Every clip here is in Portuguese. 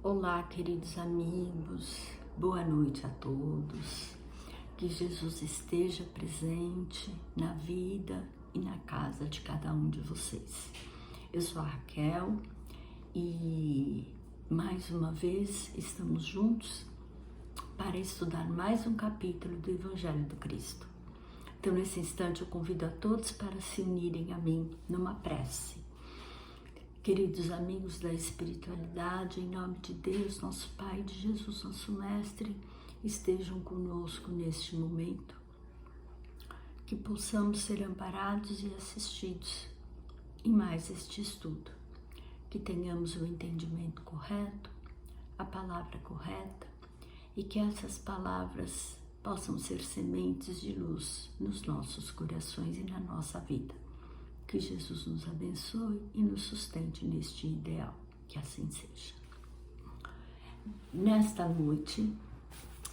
Olá, queridos amigos, boa noite a todos. Que Jesus esteja presente na vida e na casa de cada um de vocês. Eu sou a Raquel e mais uma vez estamos juntos para estudar mais um capítulo do Evangelho do Cristo. Então, nesse instante, eu convido a todos para se unirem a mim numa prece. Queridos amigos da espiritualidade, em nome de Deus, nosso Pai, de Jesus, nosso Mestre, estejam conosco neste momento, que possamos ser amparados e assistidos em mais este estudo, que tenhamos o entendimento correto, a palavra correta e que essas palavras possam ser sementes de luz nos nossos corações e na nossa vida. Que Jesus nos abençoe e nos sustente neste ideal, que assim seja. Nesta noite,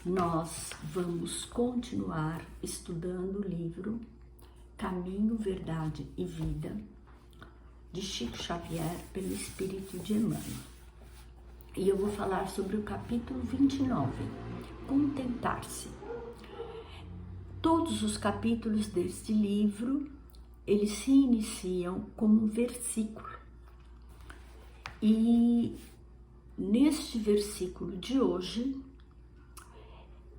nós vamos continuar estudando o livro Caminho, Verdade e Vida, de Chico Xavier, pelo Espírito de Emmanuel. E eu vou falar sobre o capítulo 29, Contentar-se. Todos os capítulos deste livro eles se iniciam como um versículo. E neste versículo de hoje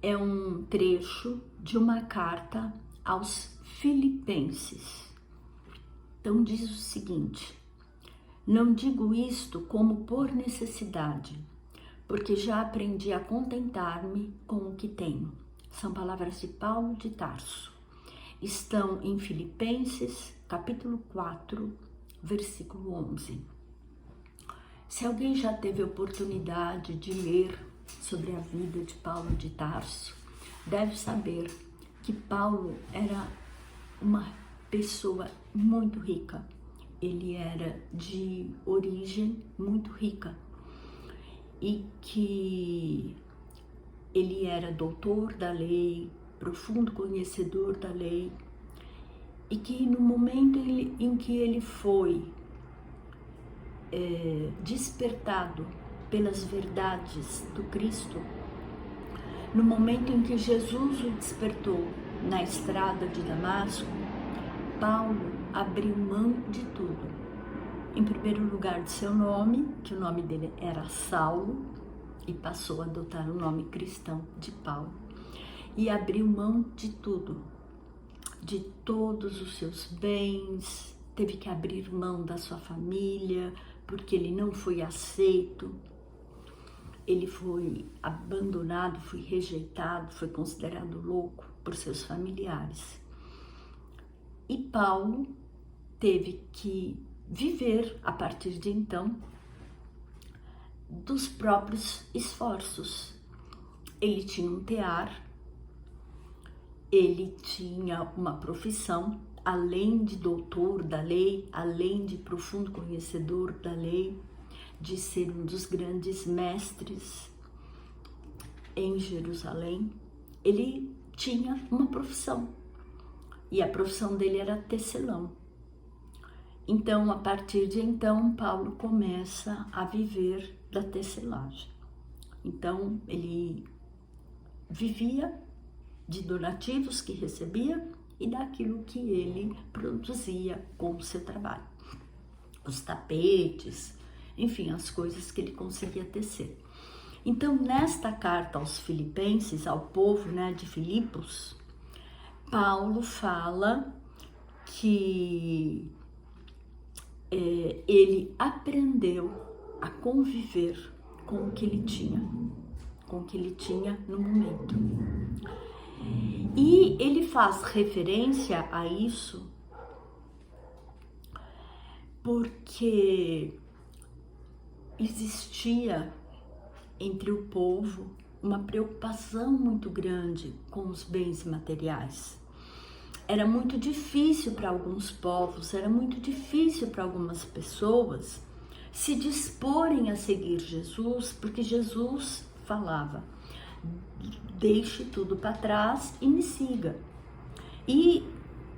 é um trecho de uma carta aos Filipenses. Então diz o seguinte: não digo isto como por necessidade, porque já aprendi a contentar-me com o que tenho. São palavras de Paulo de Tarso. Estão em Filipenses, capítulo 4, versículo 11. Se alguém já teve oportunidade de ler sobre a vida de Paulo de Tarso, deve saber que Paulo era uma pessoa muito rica. Ele era de origem muito rica e que ele era doutor da lei, profundo conhecedor da lei, e que no momento em que ele foi despertado pelas verdades do Cristo, no momento em que Jesus o despertou na estrada de Damasco, Paulo abriu mão de tudo. Em primeiro lugar de seu nome, que o nome dele era Saulo, e passou a adotar o nome cristão de Paulo. E abriu mão de tudo, de todos os seus bens, teve que abrir mão da sua família, porque ele não foi aceito, ele foi abandonado, foi rejeitado, foi considerado louco por seus familiares. E Paulo teve que viver, a partir de então, dos próprios esforços. Ele tinha um tear, ele tinha uma profissão, além de doutor da lei, além de profundo conhecedor da lei, de ser um dos grandes mestres em Jerusalém, ele tinha uma profissão, e a profissão dele era tecelão. Então, a partir de então, Paulo começa a viver da tecelagem. Então, ele vivia de donativos que recebia e daquilo que ele produzia com o seu trabalho. Os tapetes, enfim, as coisas que ele conseguia tecer. Então, nesta carta aos Filipenses, ao povo de Filipos, Paulo fala que ele aprendeu a conviver com o que ele tinha, no momento. E ele faz referência a isso porque existia entre o povo uma preocupação muito grande com os bens materiais. Era muito difícil para alguns povos, era muito difícil para algumas pessoas se disporem a seguir Jesus, porque Jesus falava: deixe tudo para trás e me siga. E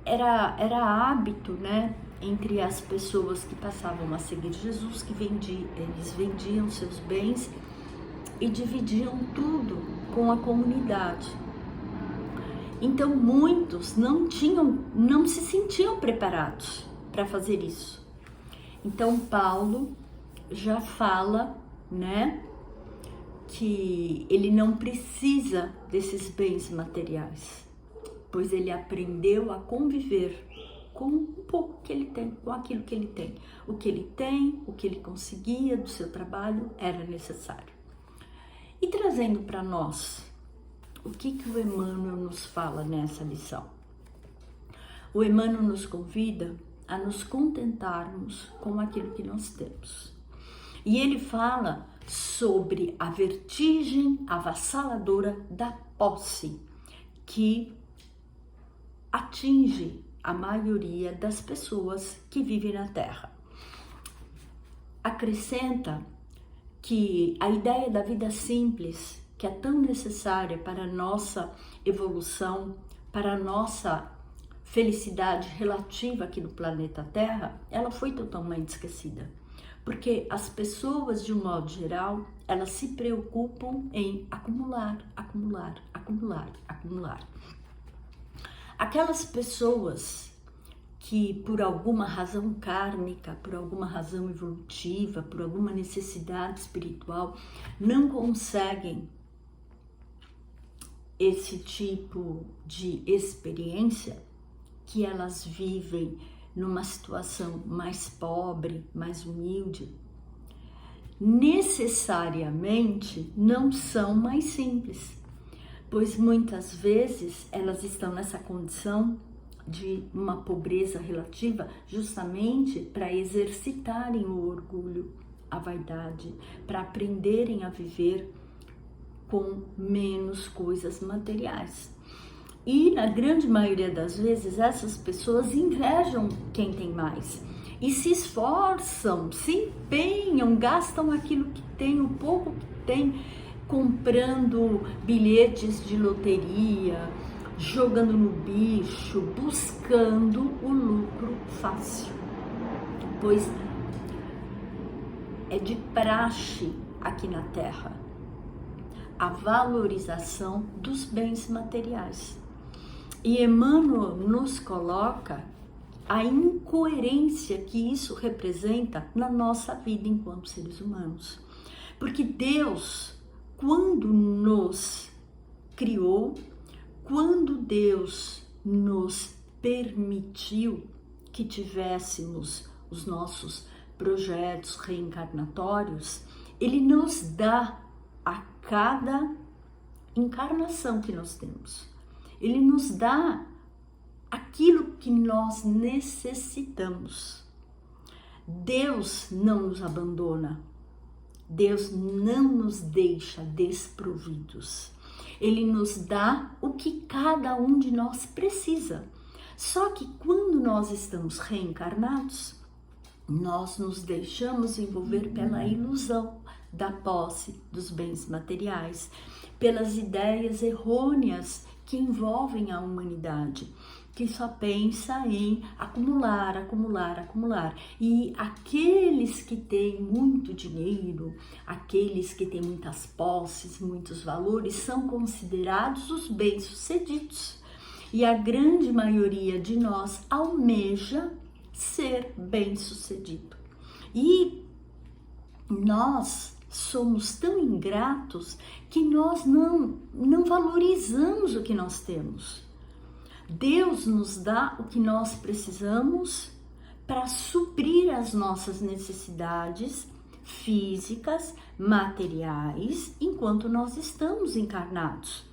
era hábito, entre as pessoas que passavam a seguir Jesus, que eles vendiam seus bens e dividiam tudo com a comunidade. Então muitos não se sentiam preparados para fazer isso. Então Paulo já fala, né, que ele não precisa desses bens materiais, pois ele aprendeu a conviver com um pouco que ele tem, com aquilo que ele tem. O que ele tem, o que ele conseguia do seu trabalho era necessário. E trazendo para nós, o que o Emmanuel nos fala nessa lição? O Emmanuel nos convida a nos contentarmos com aquilo que nós temos. E ele fala sobre a vertigem avassaladora da posse que atinge a maioria das pessoas que vivem na Terra. Acrescenta que a ideia da vida simples, que é tão necessária para a nossa evolução, para a nossa felicidade relativa aqui no planeta Terra, ela foi totalmente esquecida. Porque as pessoas, de um modo geral, elas se preocupam em acumular, acumular, acumular, acumular. Aquelas pessoas que por alguma razão kármica, por alguma razão evolutiva, por alguma necessidade espiritual, não conseguem esse tipo de experiência, que elas vivem numa situação mais pobre, mais humilde, necessariamente não são mais simples, pois muitas vezes elas estão nessa condição de uma pobreza relativa justamente para exercitarem o orgulho, a vaidade, para aprenderem a viver com menos coisas materiais. E na grande maioria das vezes essas pessoas invejam quem tem mais e se esforçam, se empenham, gastam aquilo que tem, o pouco que tem, comprando bilhetes de loteria, jogando no bicho, buscando o lucro fácil. Pois é de praxe aqui na Terra a valorização dos bens materiais. E Emmanuel nos coloca a incoerência que isso representa na nossa vida enquanto seres humanos. Porque Deus, quando nos criou, quando Deus nos permitiu que tivéssemos os nossos projetos reencarnatórios, Ele nos dá a cada encarnação que nós temos. Ele nos dá aquilo que nós necessitamos. Deus não nos abandona. Deus não nos deixa desprovidos. Ele nos dá o que cada um de nós precisa. Só que quando nós estamos reencarnados, nós nos deixamos envolver pela ilusão da posse dos bens materiais, pelas ideias errôneas que envolvem a humanidade, que só pensa em acumular, acumular, acumular. E aqueles que têm muito dinheiro, aqueles que têm muitas posses, muitos valores, são considerados os bem-sucedidos. E a grande maioria de nós almeja ser bem-sucedido. E nós somos tão ingratos que nós não valorizamos o que nós temos. Deus nos dá o que nós precisamos para suprir as nossas necessidades físicas, materiais, enquanto nós estamos encarnados.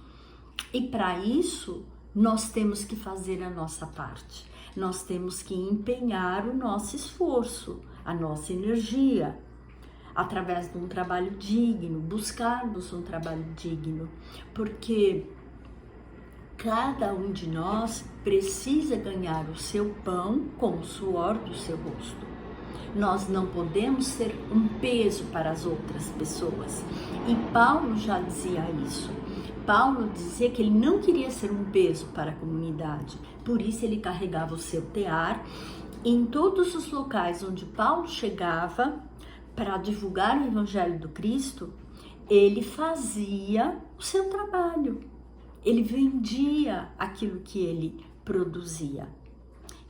E para isso, nós temos que fazer a nossa parte. Nós temos que empenhar o nosso esforço, a nossa energia, através de um trabalho digno, buscarmos um trabalho digno, porque cada um de nós precisa ganhar o seu pão com o suor do seu rosto. Nós não podemos ser um peso para as outras pessoas. E Paulo já dizia isso. Paulo dizia que ele não queria ser um peso para a comunidade, por isso ele carregava o seu tear. Em todos os locais onde Paulo chegava para divulgar o Evangelho do Cristo, ele fazia o seu trabalho, ele vendia aquilo que ele produzia.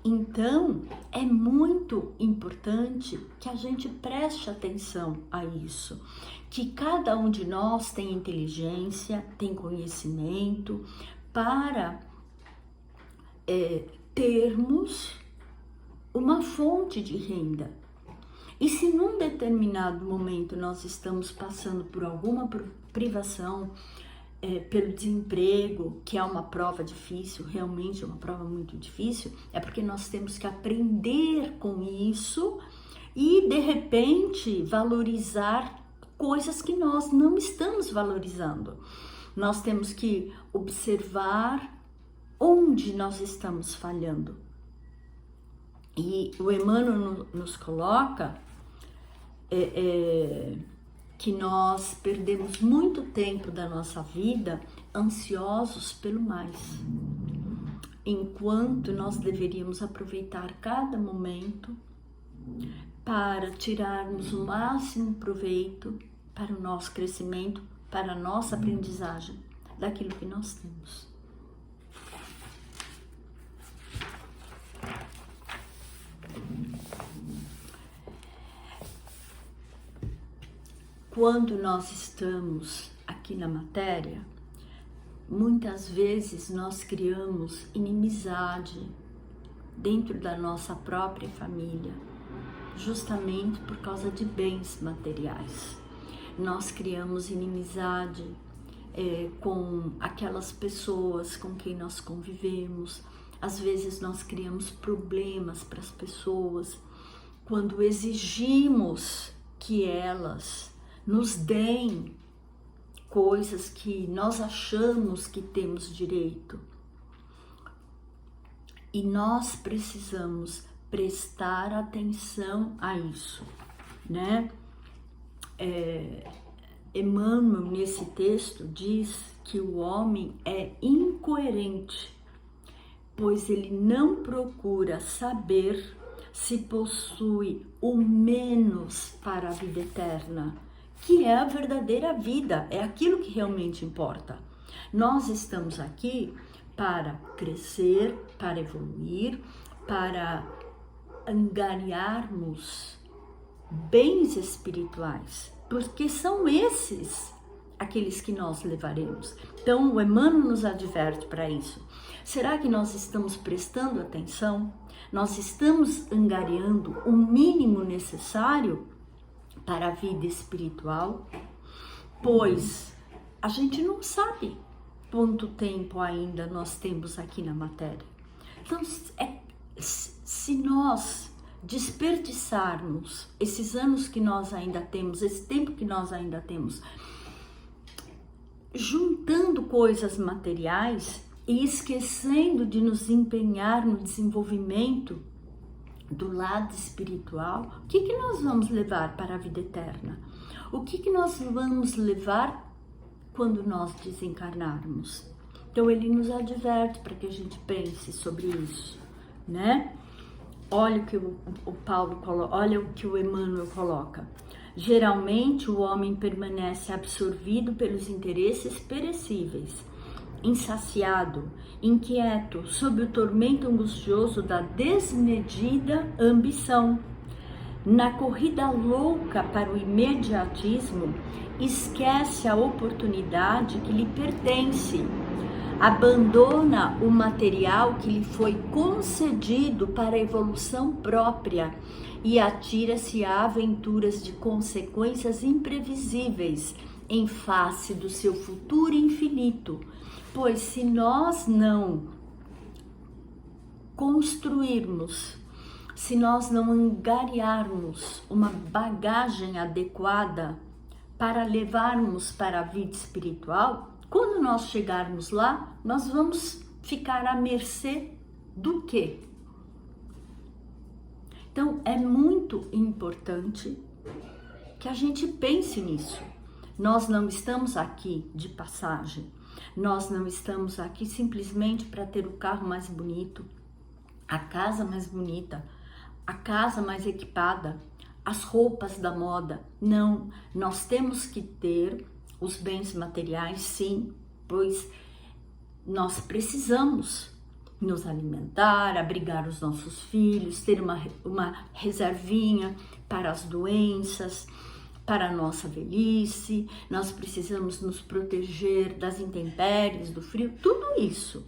Então, é muito importante que a gente preste atenção a isso, que cada um de nós tem inteligência, tem conhecimento para termos uma fonte de renda. E se num determinado momento nós estamos passando por alguma privação, pelo desemprego, que é uma prova difícil, realmente é uma prova muito difícil, é porque nós temos que aprender com isso e, de repente, valorizar coisas que nós não estamos valorizando. Nós temos que observar onde nós estamos falhando. E o Emmanuel nos coloca que nós perdemos muito tempo da nossa vida ansiosos pelo mais, enquanto nós deveríamos aproveitar cada momento para tirarmos o máximo proveito para o nosso crescimento, para a nossa aprendizagem daquilo que nós temos. Quando nós estamos aqui na matéria, muitas vezes nós criamos inimizade dentro da nossa própria família, justamente por causa de bens materiais. Nós criamos inimizade com aquelas pessoas com quem nós convivemos. Às vezes nós criamos problemas para as pessoas quando exigimos que elas nos deem coisas que nós achamos que temos direito. E nós precisamos prestar atenção a isso, né? Emmanuel, nesse texto, diz que o homem é incoerente, pois ele não procura saber se possui o menos para a vida eterna, que é a verdadeira vida, é aquilo que realmente importa. Nós estamos aqui para crescer, para evoluir, para angariarmos bens espirituais, porque são esses aqueles que nós levaremos. Então, o Emmanuel nos adverte para isso. Será que nós estamos prestando atenção? Nós estamos angariando o mínimo necessário para a vida espiritual? Pois a gente não sabe quanto tempo ainda nós temos aqui na matéria. Então, se nós desperdiçarmos esses anos que nós ainda temos, esse tempo que nós ainda temos, juntando coisas materiais e esquecendo de nos empenhar no desenvolvimento do lado espiritual, o que nós vamos levar para a vida eterna? O que nós vamos levar quando nós desencarnarmos? Então ele nos adverte para que a gente pense sobre isso, né? Olha o que o Paulo coloca, olha o que o Emmanuel coloca. Geralmente o homem permanece absorvido pelos interesses perecíveis, insaciado, inquieto, sob o tormento angustioso da desmedida ambição. Na corrida louca para o imediatismo, esquece a oportunidade que lhe pertence, abandona o material que lhe foi concedido para a evolução própria e atira-se a aventuras de consequências imprevisíveis em face do seu futuro infinito. Pois se nós não construirmos, se nós não angariarmos uma bagagem adequada para levarmos para a vida espiritual, quando nós chegarmos lá, nós vamos ficar à mercê do quê? Então, é muito importante que a gente pense nisso. Nós não estamos aqui de passagem. Nós não estamos aqui simplesmente para ter o carro mais bonito, a casa mais bonita, a casa mais equipada, as roupas da moda. Não, nós temos que ter os bens materiais, sim, pois nós precisamos nos alimentar, abrigar os nossos filhos, ter uma reservinha para as doenças, para a nossa velhice, nós precisamos nos proteger das intempéries, do frio, tudo isso.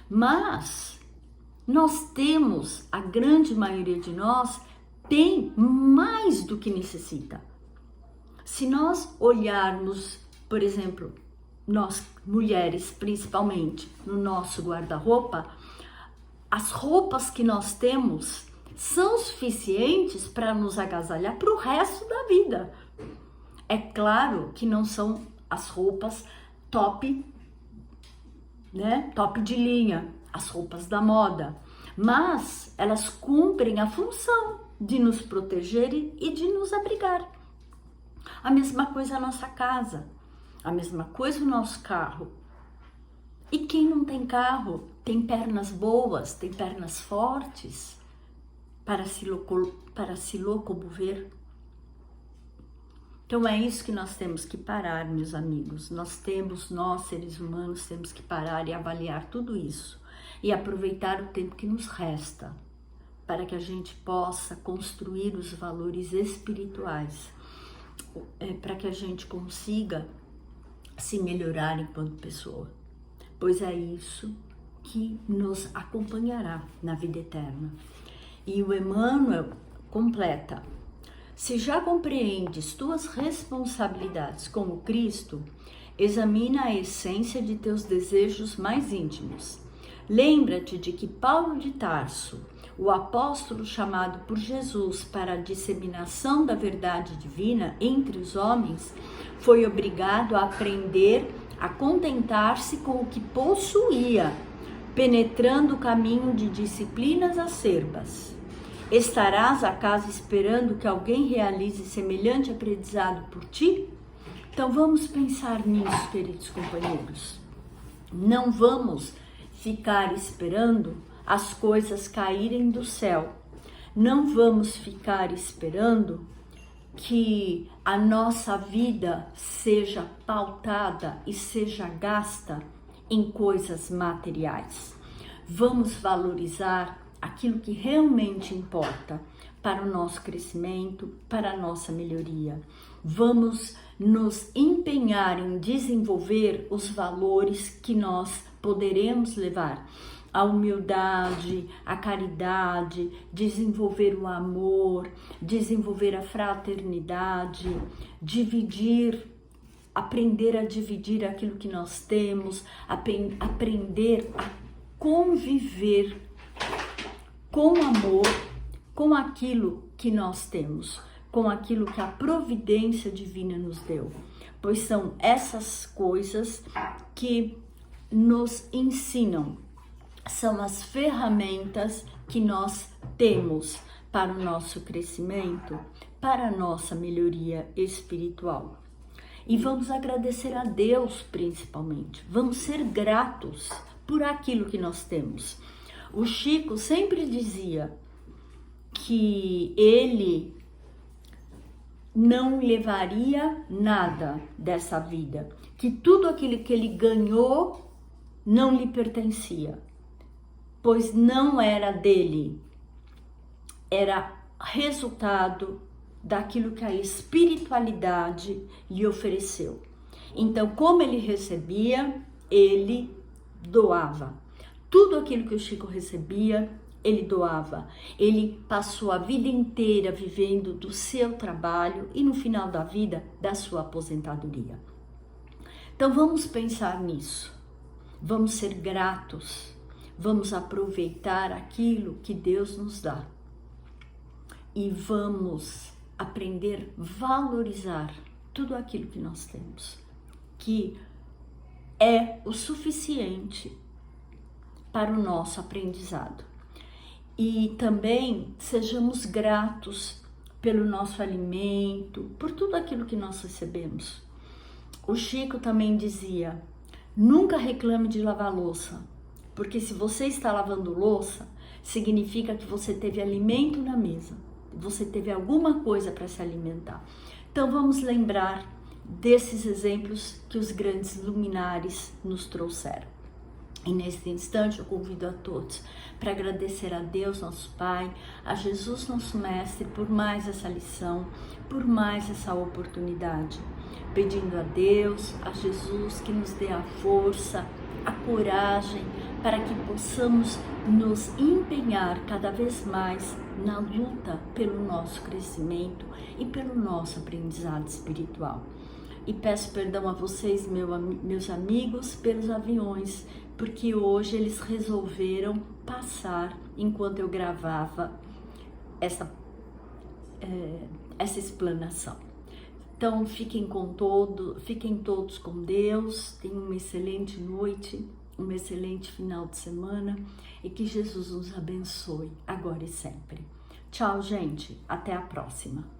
Mas nós temos, a grande maioria de nós tem mais do que necessita. Se nós olharmos, por exemplo, nós mulheres principalmente, no nosso guarda-roupa, as roupas que nós temos são suficientes para nos agasalhar para o resto da vida. É claro que não são as roupas top, né? Top de linha, as roupas da moda, mas elas cumprem a função de nos proteger e de nos abrigar. A mesma coisa a nossa casa, a mesma coisa o nosso carro. E quem não tem carro, tem pernas boas, tem pernas fortes para se locomover. Então é isso que nós temos que parar, meus amigos. Nós seres humanos, temos que parar e avaliar tudo isso. E aproveitar o tempo que nos resta, para que a gente possa construir os valores espirituais, para que a gente consiga se melhorar enquanto pessoa. Pois é isso que nos acompanhará na vida eterna. E o Emmanuel completa: se já compreendes tuas responsabilidades como Cristo, examina a essência de teus desejos mais íntimos. Lembra-te de que Paulo de Tarso, o apóstolo chamado por Jesus para a disseminação da verdade divina entre os homens, foi obrigado a aprender a contentar-se com o que possuía, penetrando o caminho de disciplinas acerbas. Estarás acaso esperando que alguém realize semelhante aprendizado por ti? Então vamos pensar nisso, queridos companheiros. Não vamos ficar esperando as coisas caírem do céu. Não vamos ficar esperando que a nossa vida seja pautada e seja gasta em coisas materiais. Vamos valorizar aquilo que realmente importa para o nosso crescimento, para a nossa melhoria. Vamos nos empenhar em desenvolver os valores que nós poderemos levar. A humildade, a caridade, desenvolver o amor, desenvolver a fraternidade, aprender a dividir aquilo que nós temos, aprender a conviver com amor, com aquilo que nós temos, com aquilo que a providência divina nos deu. Pois são essas coisas que nos ensinam, são as ferramentas que nós temos para o nosso crescimento, para a nossa melhoria espiritual. E vamos agradecer a Deus principalmente, vamos ser gratos por aquilo que nós temos. O Chico sempre dizia que ele não levaria nada dessa vida, que tudo aquilo que ele ganhou não lhe pertencia, pois não era dele, era resultado daquilo que a espiritualidade lhe ofereceu. Então, como ele recebia, ele doava. Tudo aquilo que o Chico recebia, ele doava. Ele passou a vida inteira vivendo do seu trabalho e no final da vida, da sua aposentadoria. Então vamos pensar nisso. Vamos ser gratos. Vamos aproveitar aquilo que Deus nos dá. E vamos aprender a valorizar tudo aquilo que nós temos, que é o suficiente para o nosso aprendizado. E também sejamos gratos pelo nosso alimento, por tudo aquilo que nós recebemos. O Chico também dizia: nunca reclame de lavar louça, porque se você está lavando louça, significa que você teve alimento na mesa, você teve alguma coisa para se alimentar. Então vamos lembrar desses exemplos que os grandes luminares nos trouxeram. E nesse instante eu convido a todos para agradecer a Deus, nosso Pai, a Jesus, nosso Mestre, por mais essa lição, por mais essa oportunidade. Pedindo a Deus, a Jesus, que nos dê a força, a coragem, para que possamos nos empenhar cada vez mais na luta pelo nosso crescimento e pelo nosso aprendizado espiritual. E peço perdão a vocês, meus amigos, pelos aviões, porque hoje eles resolveram passar enquanto eu gravava essa explanação. Então fiquem todos com Deus, tenham uma excelente noite, um excelente final de semana e que Jesus nos abençoe agora e sempre. Tchau, gente, até a próxima.